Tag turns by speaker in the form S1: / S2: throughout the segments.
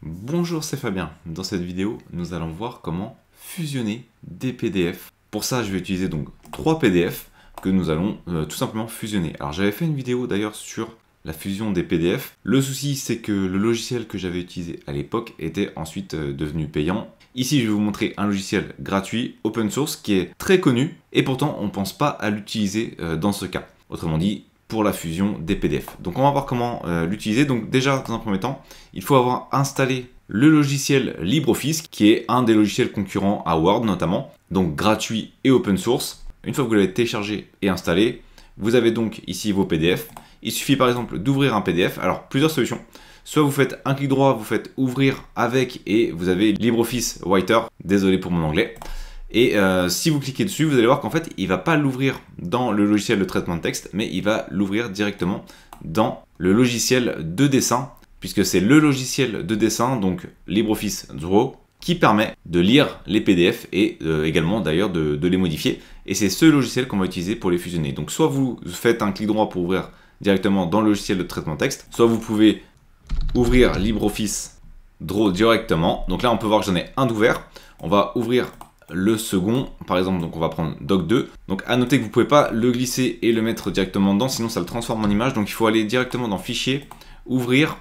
S1: Bonjour, c'est Fabien. Dans cette vidéo, nous allons voir comment fusionner des PDF. Pour ça, je vais utiliser donc 3 PDF que nous allons tout simplement fusionner. Alors j'avais fait une vidéo d'ailleurs sur la fusion des PDF. Le souci, c'est que le logiciel que j'avais utilisé à l'époque était ensuite devenu payant. Ici, je vais vous montrer un logiciel gratuit, open source, qui est très connu et pourtant on ne pense pas à l'utiliser dans ce cas. Autrement dit, pour la fusion des PDF. Donc on va voir comment l'utiliser. Donc déjà, dans un premier temps, il faut avoir installé le logiciel LibreOffice, qui est un des logiciels concurrents à Word notamment, donc gratuit et open source. Une fois que vous l'avez téléchargé et installé, vous avez donc ici vos PDF. Il suffit par exemple d'ouvrir un PDF. Alors plusieurs solutions. Soit vous faites un clic droit, vous faites ouvrir avec et vous avez LibreOffice Writer. Désolé pour mon anglais. Et si vous cliquez dessus, vous allez voir qu'en fait, il ne va pas l'ouvrir dans le logiciel de traitement de texte, mais il va l'ouvrir directement dans le logiciel de dessin, puisque c'est le logiciel de dessin, donc LibreOffice Draw, qui permet de lire les PDF et également d'ailleurs de les modifier. Et c'est ce logiciel qu'on va utiliser pour les fusionner. Donc soit vous faites un clic droit pour ouvrir directement dans le logiciel de traitement de texte, soit vous pouvez ouvrir LibreOffice Draw directement. Donc là, on peut voir que j'en ai un d'ouvert. On va ouvrir le second, par exemple, donc on va prendre Doc 2. Donc à noter que vous ne pouvez pas le glisser et le mettre directement dedans, sinon ça le transforme en image. Donc il faut aller directement dans Fichier, Ouvrir,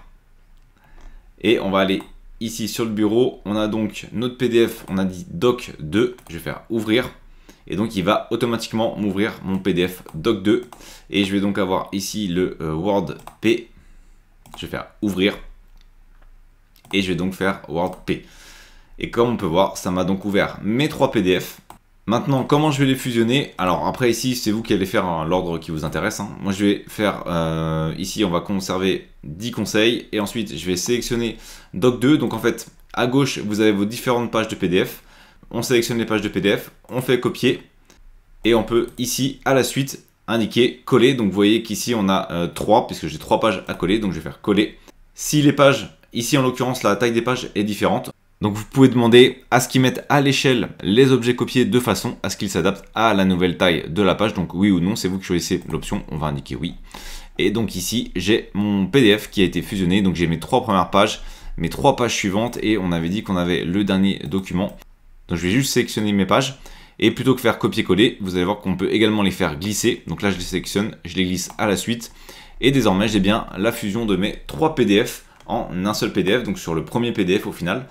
S1: et on va aller ici sur le bureau. On a donc notre PDF, on a dit Doc 2, je vais faire Ouvrir, et donc il va automatiquement m'ouvrir mon PDF Doc 2. Et je vais donc avoir ici le Word P, je vais faire Ouvrir, et je vais donc faire Word P. Et comme on peut voir, ça m'a donc ouvert mes 3 PDF. Maintenant, comment je vais les fusionner? Alors après ici, c'est vous qui allez faire l'ordre qui vous intéresse. Moi, je vais faire ici, on va conserver 10 conseils. Et ensuite, je vais sélectionner Doc 2. Donc en fait, à gauche, vous avez vos différentes pages de PDF. On sélectionne les pages de PDF, on fait copier. Et on peut ici, à la suite, indiquer coller. Donc vous voyez qu'ici, on a 3, puisque j'ai 3 pages à coller. Donc je vais faire coller. Si les pages, ici en l'occurrence, la taille des pages est différente, donc vous pouvez demander à ce qu'ils mettent à l'échelle les objets copiés de façon à ce qu'ils s'adaptent à la nouvelle taille de la page. Donc oui ou non, c'est vous qui choisissez l'option, on va indiquer oui. Et donc ici, j'ai mon PDF qui a été fusionné. Donc j'ai mes 3 premières pages, mes 3 pages suivantes et on avait dit qu'on avait le dernier document. Donc je vais juste sélectionner mes pages et plutôt que faire copier-coller, vous allez voir qu'on peut également les faire glisser. Donc là, je les sélectionne, je les glisse à la suite. Et désormais, j'ai bien la fusion de mes 3 PDF en un seul PDF, donc sur le premier PDF au final.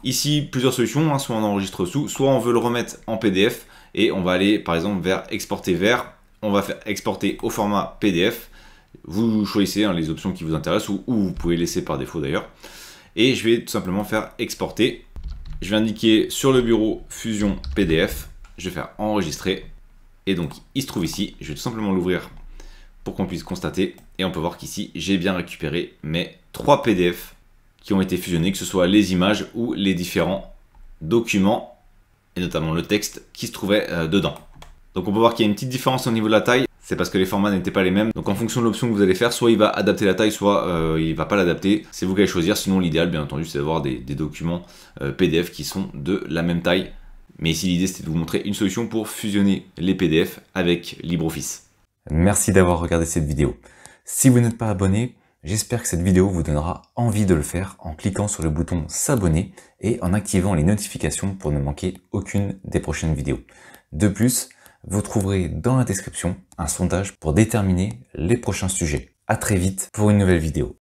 S1: Ici, plusieurs solutions, soit on enregistre sous, soit on veut le remettre en PDF et on va aller par exemple vers exporter vers, on va faire exporter au format PDF. Vous choisissez les options qui vous intéressent ou vous pouvez laisser par défaut d'ailleurs. Et je vais tout simplement faire exporter. Je vais indiquer sur le bureau fusion PDF, je vais faire enregistrer et donc il se trouve ici, je vais tout simplement l'ouvrir pour qu'on puisse constater et on peut voir qu'ici j'ai bien récupéré mes 3 PDF qui ont été fusionnés, que ce soit les images ou les différents documents, et notamment le texte qui se trouvait dedans. Donc on peut voir qu'il y a une petite différence au niveau de la taille, c'est parce que les formats n'étaient pas les mêmes. Donc en fonction de l'option que vous allez faire, soit il va adapter la taille, soit il ne va pas l'adapter. C'est vous qui allez choisir, sinon l'idéal bien entendu c'est d'avoir des documents PDF qui sont de la même taille. Mais ici l'idée c'était de vous montrer une solution pour fusionner les PDF avec LibreOffice.
S2: Merci d'avoir regardé cette vidéo. Si vous n'êtes pas abonné, j'espère que cette vidéo vous donnera envie de le faire en cliquant sur le bouton s'abonner et en activant les notifications pour ne manquer aucune des prochaines vidéos. De plus, vous trouverez dans la description un sondage pour déterminer les prochains sujets. À très vite pour une nouvelle vidéo.